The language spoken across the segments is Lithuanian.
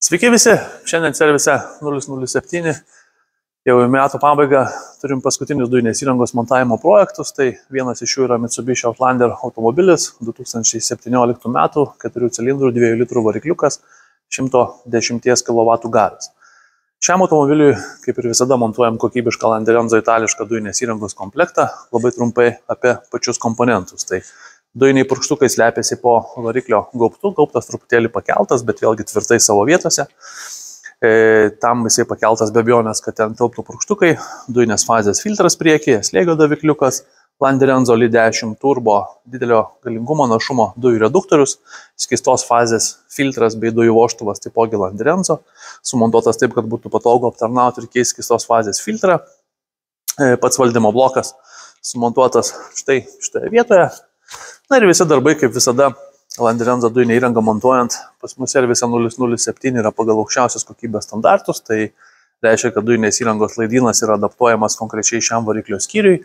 Sveiki visi, šiandien servise 007, jau į metų pabaigą turim paskutinius dujinės įrangos montavimo projektus, tai vienas iš jų yra Mitsubishi Outlander automobilis, 2017 metų, 4 cilindrų, 2 litrų varikliukas, 110 kW garas. Šiam automobiliui, kaip ir visada, montuojam kokybišką Landerenzo itališką dujinės įrangos komplektą, labai trumpai apie pačius komponentus. Tai dujiniai purkštukai slepiasi po variklio gaubtu, gaubtas truputėlį pakeltas, bet vėlgi tvirtai savo vietose. Tam jisai pakeltas be abejonės, kad ten tilptų purkštukai, dujinės fazės filtras priekyje, slėgio davikliukas, Landerenzo LI10 turbo didelio galingumo našumo dujų reduktorius, skystos fazės filtras bei dujų vožtuvas taipogi Landerenzo, sumontuotas taip, kad būtų patogu aptarnauti ir keisti skystos fazės filtrą. Pats valdymo blokas sumontuotas štai šitoje vietoje. Na ir visi darbai, kaip visada, Landerenzo dujinę įrangą montuojant, pas mus servise 007 yra pagal aukščiausios kokybės standartus, tai reiškia, kad dujinės įrangos laidynas yra adaptuojamas konkrečiai šiam variklio skyriui.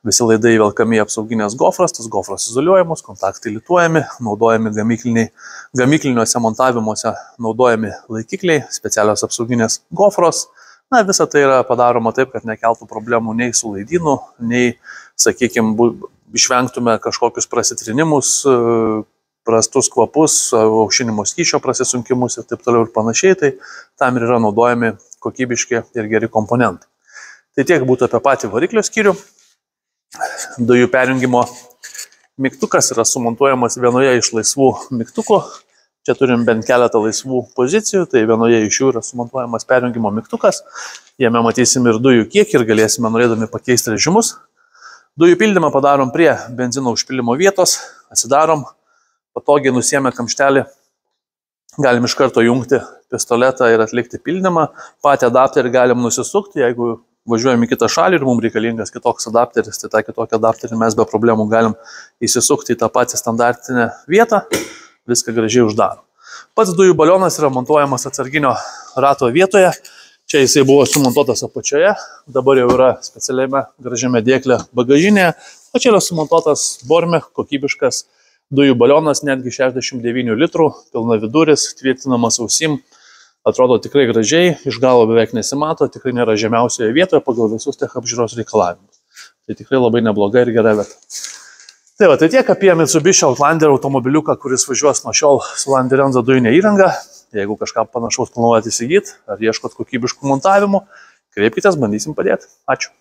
Visi laidai įvelkami į apsauginės gofras, tas gofras izoliuojamos, kontaktai lituojami, naudojami gamykliniuose montavimuose, naudojami laikikliai, specialios apsauginės gofros. Na, visa tai yra padaroma taip, kad nekeltų problemų nei su laidynu, nei, sakykime, išvengtume kažkokius prasitrinimus, prastus kvapus, aušinimo skysčio prasisunkimus ir taip toliau ir panašiai. Tai tam ir yra naudojami kokybiški ir geri komponentai. Tai tiek būtų apie patį variklio skyrių. Dujų perjungimo mygtukas yra sumontuojamas vienoje iš laisvų mygtukų. Čia turim bent keletą laisvų pozicijų, tai vienoje iš jų yra sumontuojamas perjungimo mygtukas. Jame matysim ir dujų kiekį ir galėsime norėdami pakeisti režimus. Dujų pildymą padarom prie benzino užpildymo vietos, atsidarom, patogiai nusiėmę kamštelį, galim iš karto jungti pistoletą ir atlikti pildymą. Patį adapterį galim nusisukti, jeigu važiuojam į kitą šalį ir mums reikalingas kitoks adapteris, tai tą kitokį adapterį mes be problemų galim įsisukti į tą patį standartinę vietą, viską gražiai uždarom. Pats dujų balionas yra montuojamas atsarginio rato vietoje, čia jisai buvo sumontuotas apačioje, dabar jau yra specialiame gražiame dėkle bagažinėje, o čia yra sumontuotas Borme kokybiškas dujų balionas, netgi 69 litrų, pilna viduris, tvirtinamas ausim. Atrodo tikrai gražiai, iš galo beveik nesimato, tikrai nėra žemiausioje vietoje pagal visus tech apžiūros reikalavimus. Tai tikrai labai nebloga ir gera vieta. Tai va, tai tiek apie Mitsubishi Outlander automobiliuką, kuris važiuos nuo šiol su Landerenzo dujinė įranga. Jeigu kažką panašaus planuojate įsigyti ar ieškot kokybiškų montavimų, kreipkitės, bandysim padėti. Ačiū.